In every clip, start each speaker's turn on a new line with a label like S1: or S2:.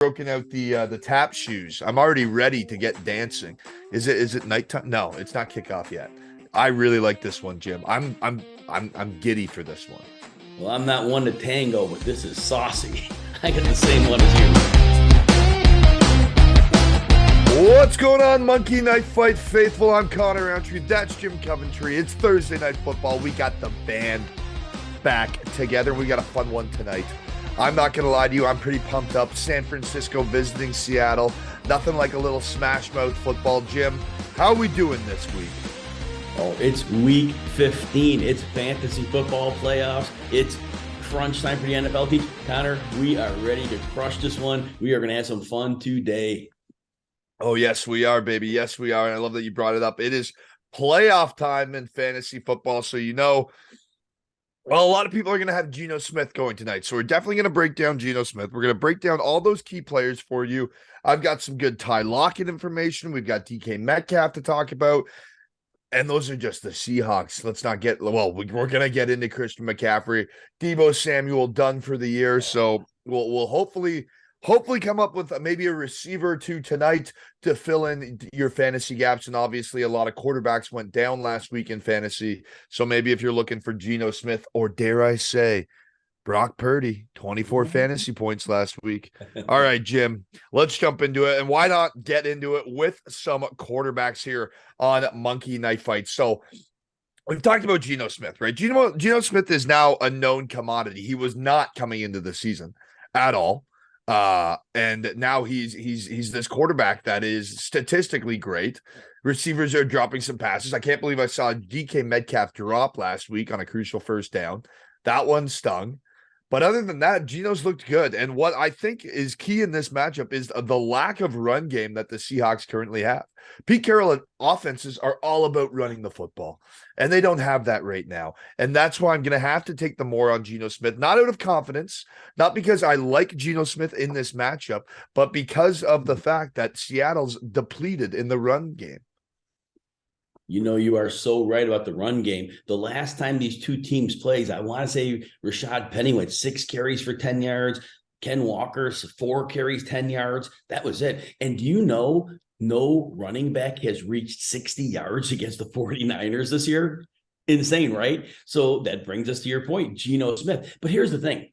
S1: broken out the tap shoes. I'm already ready to get dancing. Is it nighttime? No, it's not kickoff yet. I really like this one, Jim. I'm giddy for this one.
S2: Well, I'm not one to tango, but this is saucy. I got the same one as
S1: you. What's going on, Monkey Night Fight faithful? I'm Connor Rowntree. That's Jim Coventry. It's Thursday Night Football. We got the band back together. We got a fun one tonight. I'm not going to lie to you. I'm pretty pumped up. San Francisco visiting Seattle. Nothing like a little smash mouth football. Jim, how are we doing this week?
S2: Oh, it's week 15. It's fantasy football playoffs. It's crunch time for the NFL team. Connor, we are ready to crush this one. We are going to have some fun today.
S1: Oh, yes, we are, baby. Yes, we are. And I love that you brought it up. It is playoff time in fantasy football. So, well, a lot of people are going to have Geno Smith going tonight. So we're definitely going to break down Geno Smith. We're going to break down all those key players for you. I've got some good Ty Lockett information. We've got DK Metcalf to talk about. And those are just the Seahawks. Let's not get, well, we're going to get into Christian McCaffrey. Deebo Samuel done for the year. So we'll hopefully come up with maybe a receiver or two tonight to fill in your fantasy gaps. And obviously a lot of quarterbacks went down last week in fantasy. So maybe if you're looking for Geno Smith, or dare I say, Brock Purdy, 24 fantasy points last week. All right, Jim, let's jump into it. And why not get into it with some quarterbacks here on Monkey Night Fight? So we've talked about Geno Smith, right? Geno Smith is now a known commodity. He was not coming into the season at all. And now he's this quarterback that is statistically great. Receivers are dropping some passes. I can't believe I saw DK Metcalf drop last week on a crucial first down. That one stung. But other than that, Geno's looked good. And what I think is key in this matchup is the lack of run game that the Seahawks currently have. Pete Carroll offenses are all about running the football, and they don't have that right now. And that's why I'm going to have to take the more on Geno Smith, not out of confidence, not because I like Geno Smith in this matchup, but because of the fact that Seattle's depleted in the run game.
S2: You are so right about the run game. The last time these two teams played, I want to say Rashad Penny went 6 carries for 10 yards. Ken Walker, 4 carries, 10 yards. That was it. And do you know, no running back has reached 60 yards against the 49ers this year? Insane, right? So that brings us to your point, Geno Smith. But here's the thing.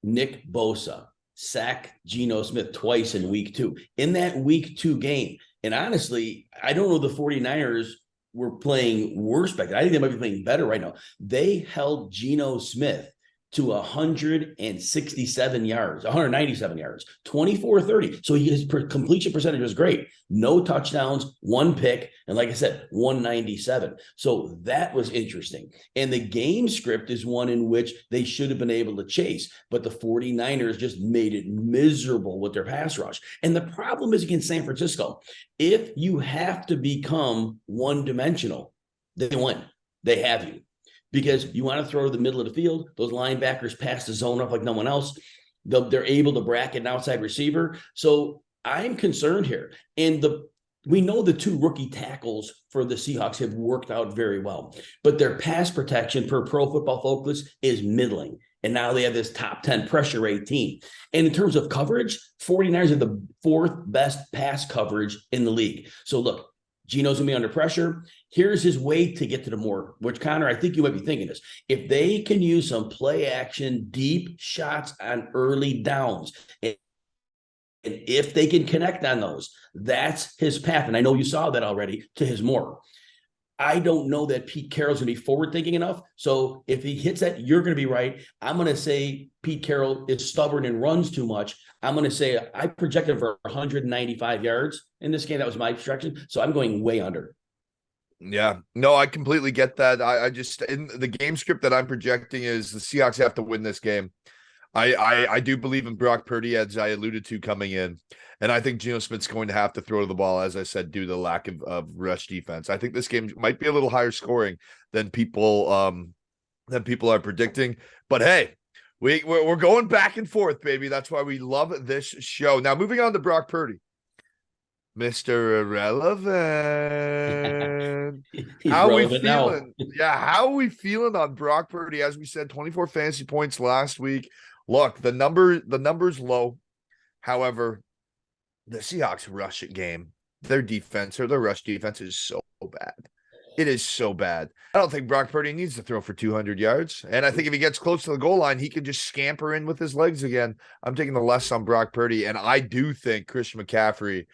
S2: Nick Bosa sacked Geno Smith twice in week 2. In that week 2 game, and honestly, I don't know the 49ers were playing worse back then. I think they might be playing better right now. They held Geno Smith to 167 yards, 197 yards, 24-30. So his completion percentage was great. No touchdowns, 1 pick, and like I said, 197. So that was interesting. And the game script is one in which they should have been able to chase, but the 49ers just made it miserable with their pass rush. And the problem is against San Francisco, if you have to become one-dimensional, they win. They have you. Because you want to throw to the middle of the field, those linebackers pass the zone up like no one else. They're able to bracket an outside receiver. So I'm concerned here. And we know the 2 rookie tackles for the Seahawks have worked out very well. But their pass protection per Pro Football Focus is middling. And now they have this top 10 pressure rate team. And in terms of coverage, 49ers are the 4th best pass coverage in the league. So look, Geno's going to be under pressure. Here's his way to get to the more, which, Connor, I think you might be thinking this. If they can use some play action, deep shots on early downs, and if they can connect on those, that's his path. And I know you saw that already to his more. I don't know that Pete Carroll's going to be forward-thinking enough. So if he hits that, you're going to be right. I'm going to say Pete Carroll is stubborn and runs too much. I'm going to say I projected for 195 yards in this game. That was my projection. So I'm going way under.
S1: Yeah, no, I completely get that. I just, in the game script that I'm projecting is the Seahawks have to win this game. I do believe in Brock Purdy, as I alluded to coming in. And I think Geno Smith's going to have to throw to the ball, as I said, due to the lack of rush defense. I think this game might be a little higher scoring than people are predicting. But hey, we're going back and forth, baby. That's why we love this show. Now, moving on to Brock Purdy. Mr. Irrelevant. How are we feeling? Yeah, how are we feeling on Brock Purdy? As we said, 24 fantasy points last week. Look, the number's low. However, the Seahawks rush game, their defense or their rush defense is so bad. It is so bad. I don't think Brock Purdy needs to throw for 200 yards. And I think if he gets close to the goal line, he can just scamper in with his legs again. I'm taking the less on Brock Purdy. And I do think Christian McCaffrey.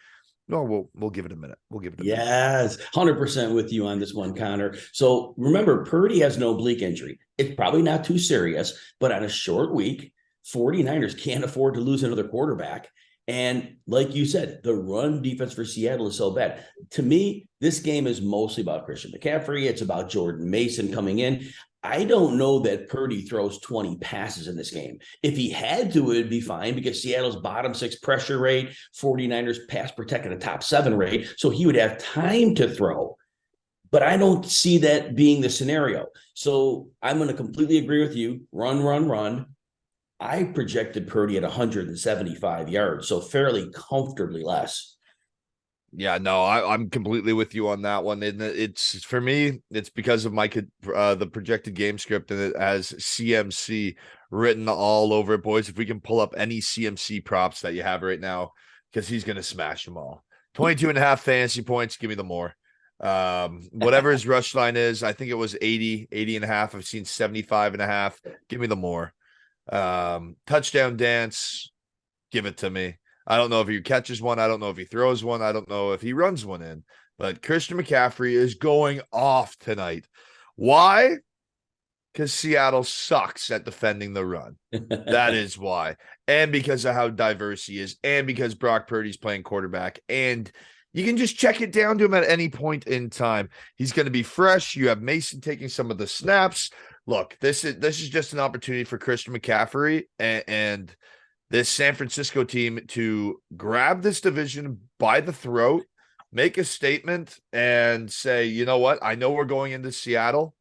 S1: No, we'll give it a minute. We'll give it a minute.
S2: Yes, 100% with you on this one, Connor. So remember, Purdy has an oblique injury. It's probably not too serious, but on a short week, 49ers can't afford to lose another quarterback. And like you said, the run defense for Seattle is so bad. To me, this game is mostly about Christian McCaffrey. It's about Jordan Mason coming in. I don't know that Purdy throws 20 passes in this game. If he had to, it would be fine because Seattle's bottom 6 pressure rate, 49ers pass protect at a top 7 rate. So he would have time to throw. But I don't see that being the scenario. So I'm going to completely agree with you. Run. I projected Purdy at 175 yards, so fairly comfortably less.
S1: Yeah, no, I'm completely with you on that one. And it's for me, it's because of the projected game script, and it has CMC written all over it, boys. If we can pull up any CMC props that you have right now, because he's going to smash them all. 22.5 fantasy points. Give me the more. Whatever his rush line is, I think it was 80.5. I've seen 75.5. Give me the more. Touchdown dance, give it to me. I don't know if he catches one. I don't know if he throws one. I don't know if he runs one in. But Christian McCaffrey is going off tonight. Why? Because Seattle sucks at defending the run. That is why. And because of how diverse he is. And because Brock Purdy's playing quarterback. And you can just check it down to him at any point in time. He's going to be fresh. You have Mason taking some of the snaps. Look, this is just an opportunity for Christian McCaffrey and this San Francisco team to grab this division by the throat, make a statement, and say, you know what? I know we're going into Seattle.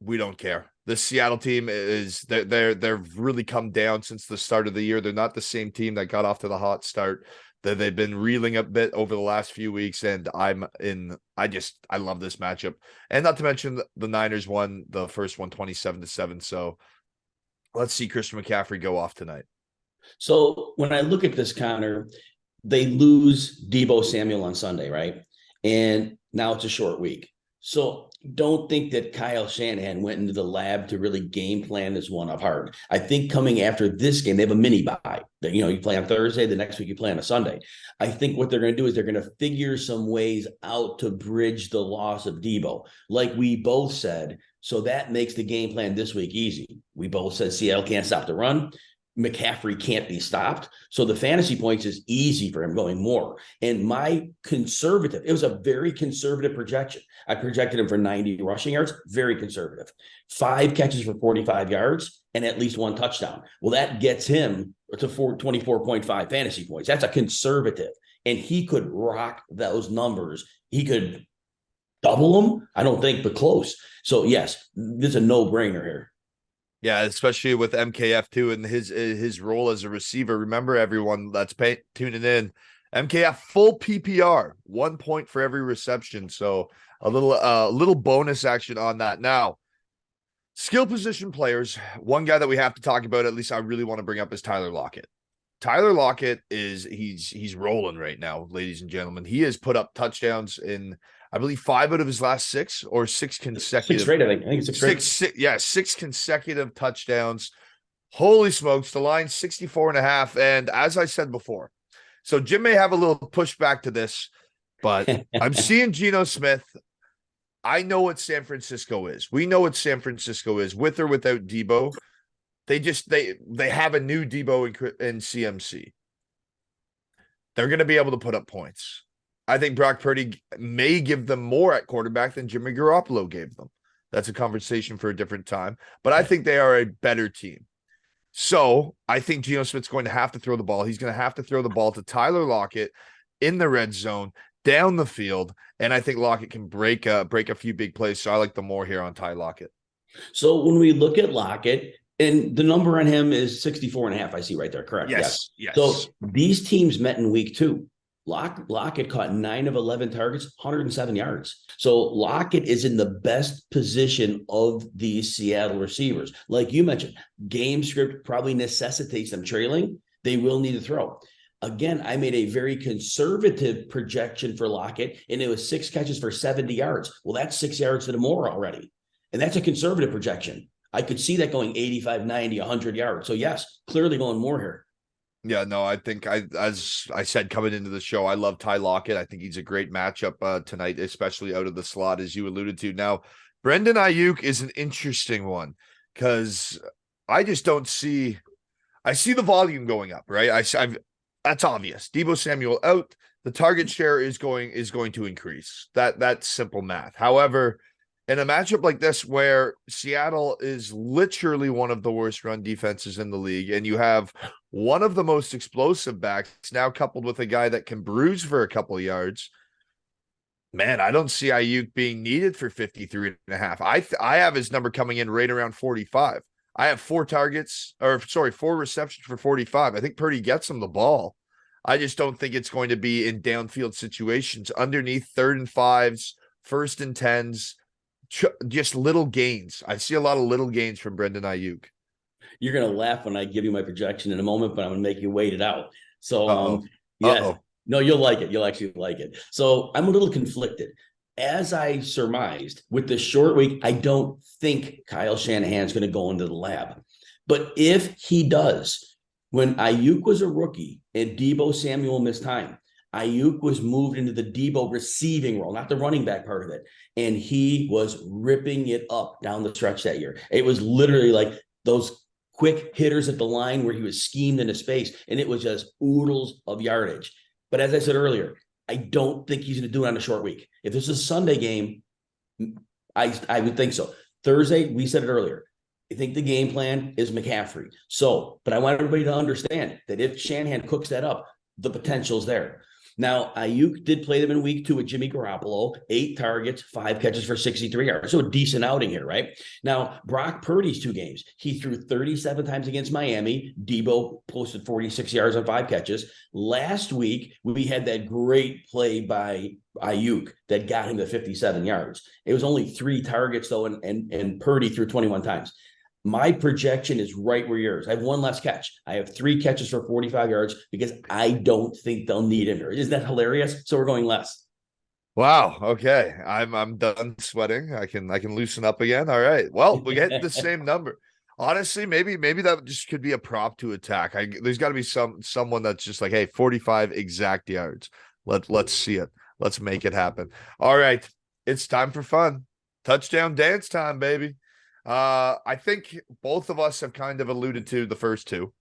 S1: We don't care. The Seattle team they've really come down since the start of the year. They're not the same team that got off to the hot start. They've been reeling a bit over the last few weeks, and I love this matchup. And not to mention the Niners won the first one 27-7. So let's see Christian McCaffrey go off tonight.
S2: So when I look at this, Connor, they lose Deebo Samuel on Sunday, right? And now it's a short week. So don't think that Kyle Shanahan went into the lab to really game plan this one apart. I think coming after this game, they have a mini bye. You play on Thursday, the next week you play on a Sunday. I think what they're going to do is they're going to figure some ways out to bridge the loss of Deebo, like we both said. So that makes the game plan this week easy. We both said Seattle can't stop the run. McCaffrey can't be stopped. So the fantasy points is easy for him going more. And it was a very conservative projection. I projected him for 90 rushing yards, very conservative. 5 catches for 45 yards and at least 1 touchdown. Well, that gets him to 24.5 fantasy points. That's a conservative. And he could rock those numbers. He could double them. I don't think, but close. So yes, this is a no-brainer here.
S1: Yeah, especially with MKF too and his role as a receiver. Remember, everyone that's tuning in, MKF full PPR, 1 point for every reception. So a little bonus action on that. Now, skill position players. One guy that we have to talk about, at least I really want to bring up, is Tyler Lockett. Tyler Lockett he's rolling right now, ladies and gentlemen. He has put up touchdowns in, I believe, 5 out of his last 6 or 6 consecutive.
S2: 6 straight, I think. I think it's 6 straight.
S1: 6 consecutive touchdowns. Holy smokes, the line 64.5. And as I said before, so Jim may have a little pushback to this, but I'm seeing Geno Smith. I know what San Francisco is. We know what San Francisco is, with or without Deebo. They have a new Deebo in CMC. They're going to be able to put up points. I think Brock Purdy may give them more at quarterback than Jimmy Garoppolo gave them. That's a conversation for a different time. But I think they are a better team. So I think Geno Smith's going to have to throw the ball. He's going to have to throw the ball to Tyler Lockett in the red zone, down the field. And I think Lockett can break a few big plays. So I like the more here on Ty Lockett.
S2: So when we look at Lockett, and the number on him is 64.5, I see right there, correct?
S1: Yes.
S2: So these teams met in week 2. Lockett caught 9 of 11 targets, 107 yards. So Lockett is in the best position of these Seattle receivers. Like you mentioned, game script probably necessitates them trailing, they will need to throw. Again, I made a very conservative projection for Lockett, and it was 6 catches for 70 yards. Well, that's 6 yards to the more already. And that's a conservative projection. I could see that going 85, 90, 100 yards. So, yes, clearly going more here.
S1: Yeah, no, I think as I said coming into the show, I love Ty Lockett. I think he's a great matchup tonight, especially out of the slot, as you alluded to. Now, Brendan Ayuk is an interesting one because I just don't see. I see the volume going up, right? That's obvious. Deebo Samuel out, the target share is going to increase. That's simple math. However, in a matchup like this where Seattle is literally one of the worst run defenses in the league, and you have one of the most explosive backs now coupled with a guy that can bruise for a couple of yards, man, I don't see Ayuk being needed for 53.5. I have his number coming in right around 45. I have 4 receptions for 45. I think Purdy gets him the ball. I just don't think it's going to be in downfield situations underneath 3rd and 5s, 1st and 10s, just little gains. I see a lot of little gains from Brendan Ayuk.
S2: You're going to laugh when I give you my projection in a moment, but I'm going to make you wait it out. So, yes, no, you'll like it. You'll actually like it. So I'm a little conflicted. As I surmised, with the short week, I don't think Kyle Shanahan's going to go into the lab. But if he does, when Ayuk was a rookie and Deebo Samuel missed time, Ayuk was moved into the Deebo receiving role, not the running back part of it. And he was ripping it up down the stretch that year. It was literally like those quick hitters at the line where he was schemed into space, and it was just oodles of yardage. But as I said earlier, I don't think he's going to do it on a short week. If this is a Sunday game, I would think so. Thursday, we said it earlier. I think the game plan is McCaffrey. So, but I want everybody to understand that if Shanahan cooks that up, the potential's there. Now, Ayuk did play them in week 2 with Jimmy Garoppolo, 8 targets, 5 catches for 63 yards. So a decent outing here, right? Now, Brock Purdy's 2 games. He threw 37 times against Miami. Deebo posted 46 yards on 5 catches. Last week, we had that great play by Ayuk that got him to 57 yards. It was only 3 targets, though, and Purdy threw 21 times. My projection is right where yours. I have 1 less catch. I have 3 catches for 45 yards because I don't think they'll need him here. Isn't that hilarious? So we're going less.
S1: Wow. Okay. I'm done sweating. I can loosen up again. All right. Well, we get the same number. Honestly, maybe that just could be a prop to attack. There's got to be someone that's just like, hey, 45 exact yards. Let's see it. Let's make it happen. All right. It's time for fun. Touchdown dance time, baby. I think both of us have kind of alluded to the first 2.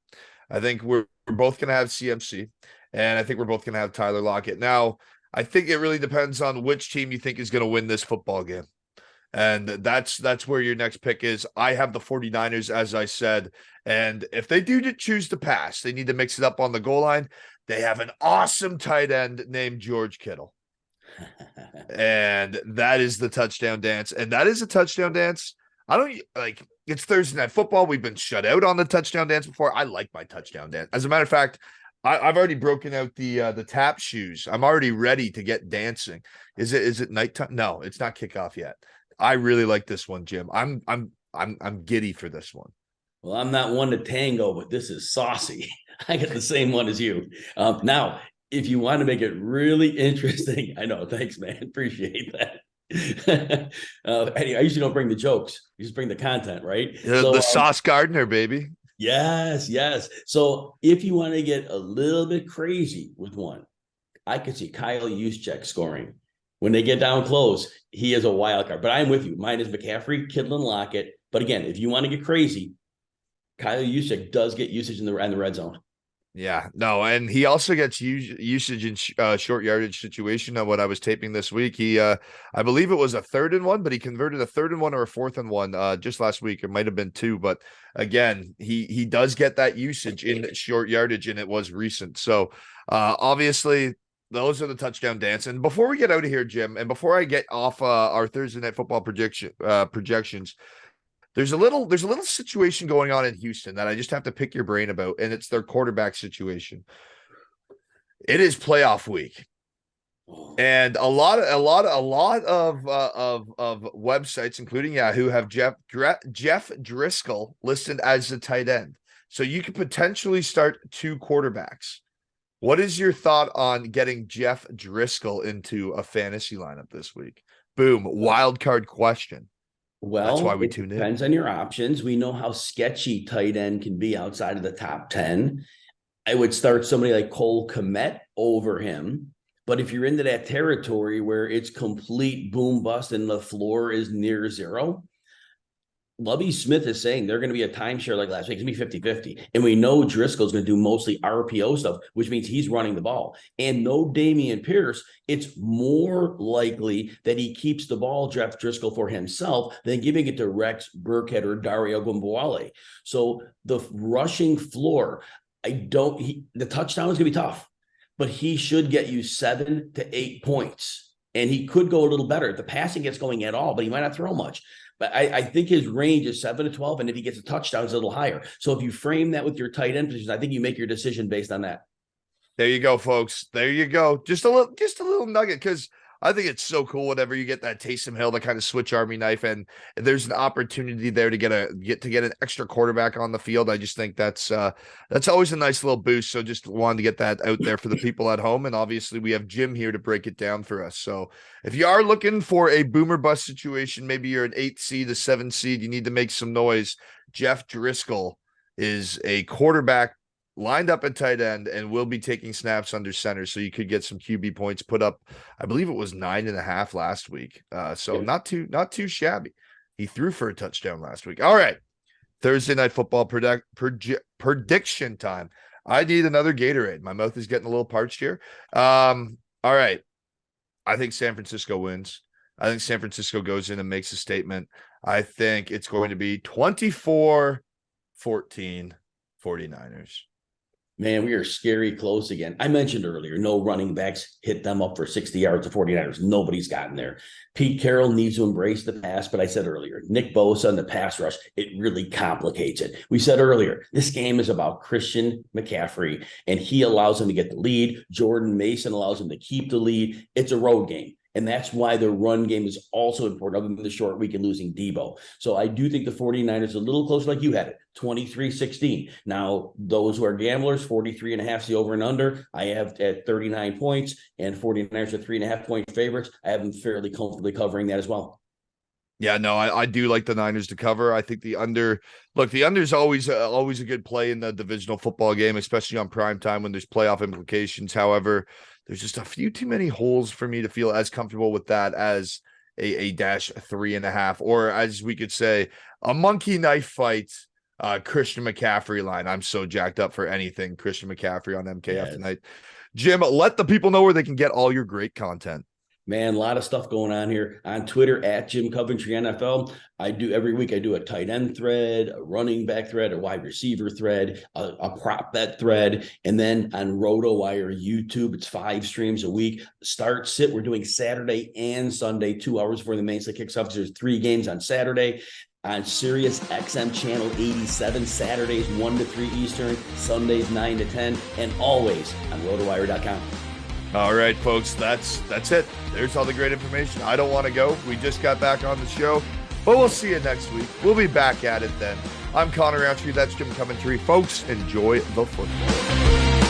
S1: I think we're both going to have CMC, and I think we're both going to have Tyler Lockett. Now, I think it really depends on which team you think is going to win this football game. And that's where your next pick is. I have the 49ers, as I said, and if they do choose to pass, they need to mix it up on the goal line. They have an awesome tight end named George Kittle. And that is the touchdown dance. And that is a touchdown dance. I don't like it's Thursday Night Football. We've been shut out on the touchdown dance before. I like my touchdown dance. As a matter of fact, I've already broken out the tap shoes. I'm already ready to get dancing. Is it nighttime? No, it's not kickoff yet. I really like this one, Jim. I'm giddy for this one.
S2: Well, I'm not one to tango, but this is saucy. I get the same one as you. Now, if you want to make it really interesting, I know. Thanks, man. Appreciate that. Anyway, I usually don't bring the jokes. You just bring the content, right?
S1: The Sauce Gardner, baby.
S2: Yes. So if you want to get a little bit crazy with one, I could see Kyle Juszczyk scoring. When they get down close, he is a wild card. But I'm with you. Mine is McCaffrey, Kittle, and Lockett. But again, if you want to get crazy, Kyle Juszczyk does get usage in the red zone.
S1: Yeah, no, and he also gets usage in short yardage situation. When I was taping this week, he, I believe it was a 3rd and 1, but he converted a 3rd and 1 or a 4th and 1 just last week. It might have been 2, but again, he does get that usage in short yardage, and it was recent. So obviously, those are the touchdown dance. And before we get out of here, Jim, and before I get off our Thursday Night Football projections. There's a little situation going on in Houston that I just have to pick your brain about, and it's their quarterback situation. It is playoff week, and a lot of websites, including Yahoo, have Jeff Driscoll listed as the tight end. So you could potentially start 2 quarterbacks. What is your thought on getting Jeff Driscoll into a fantasy lineup this week? Boom, wild card question. That's why
S2: Well,
S1: we
S2: it
S1: tune in.
S2: depends on your options. We know how sketchy tight end can be outside of the top 10. I would start somebody like Cole Kmet over him. But if you're into that territory where it's complete boom bust and the floor is near zero, Lovie Smith is saying they're going to be a timeshare like last week. It's going to be 50-50. And we know Driscoll's going to do mostly RPO stuff, which means he's running the ball. And no Dameon Pierce, it's more likely that he keeps the ball, Jeff Driscoll, for himself than giving it to Rex Burkhead or Dario Gumbawale. So the rushing floor, the touchdown is going to be tough, but he should get you 7 to 8 points. And he could go a little better if the passing gets going at all, but he might not throw much. But I think his range is 7 to 12, and if he gets a touchdown, it's a little higher. So if you frame that with your tight end positions, I think you make your decision based on that.
S1: There you go, folks. There you go. Just a little nugget, because I think it's so cool whenever you get that Taysom Hill, that kind of switch army knife, and there's an opportunity there to get an extra quarterback on the field. I just think that's always a nice little boost. So just wanted to get that out there for the people at home. And obviously we have Jim here to break it down for us. So if you are looking for a boomer bust situation, maybe you're an 8 seed, a 7 seed, you need to make some noise. Jeff Driscoll is a quarterback lined up at tight end and will be taking snaps under center. So you could get some QB points, put up, I believe it was 9.5 last week. So not too shabby. He threw for a touchdown last week. All right. Thursday night football prediction time. I need another Gatorade. My mouth is getting a little parched here. All right. I think San Francisco wins. I think San Francisco goes in and makes a statement. I think it's going to be 24-14 49ers.
S2: Man, we are scary close again. I mentioned earlier, no running backs hit them up for 60 yards to 49ers. Nobody's gotten there. Pete Carroll needs to embrace the pass, but I said earlier, Nick Bosa and the pass rush, it really complicates it. We said earlier, this game is about Christian McCaffrey, and he allows him to get the lead. Jordan Mason allows him to keep the lead. It's a road game. And that's why the run game is also important, other than the short week and losing Debo. So I do think the 49ers are a little closer like you had it, 23-16. Now, those who are gamblers, 43.5 is the over and under. I have at 39 points, and 49ers are 3.5-point favorites. I have them fairly comfortably covering that as well.
S1: Yeah, no, I do like the Niners to cover. I think the under is always a good play in the divisional football game, especially on prime time when there's playoff implications. However, there's just a few too many holes for me to feel as comfortable with that as a dash 3.5, or as we could say, a monkey knife fight. Christian McCaffrey line. I'm so jacked up for anything Christian McCaffrey on MKF tonight. Jim, let the people know where they can get all your great content.
S2: Man, a lot of stuff going on here on Twitter at Jim Coventry NFL. Every week I do a tight end thread, a running back thread, a wide receiver thread, a prop bet thread. And then on RotoWire YouTube, it's 5 streams a week. Start, sit. We're doing Saturday and Sunday, 2 hours before the main slate kicks off. There's 3 games on Saturday. On Sirius XM channel 87, Saturdays 1 to 3 Eastern, Sundays 9 to 10, and always on RotoWire.com.
S1: All right, folks, that's it. There's all the great information. I don't want to go. We just got back on the show, but we'll see you next week. We'll be back at it then. I'm Connor Rowntree. That's Jim Coventry. Folks, enjoy the football.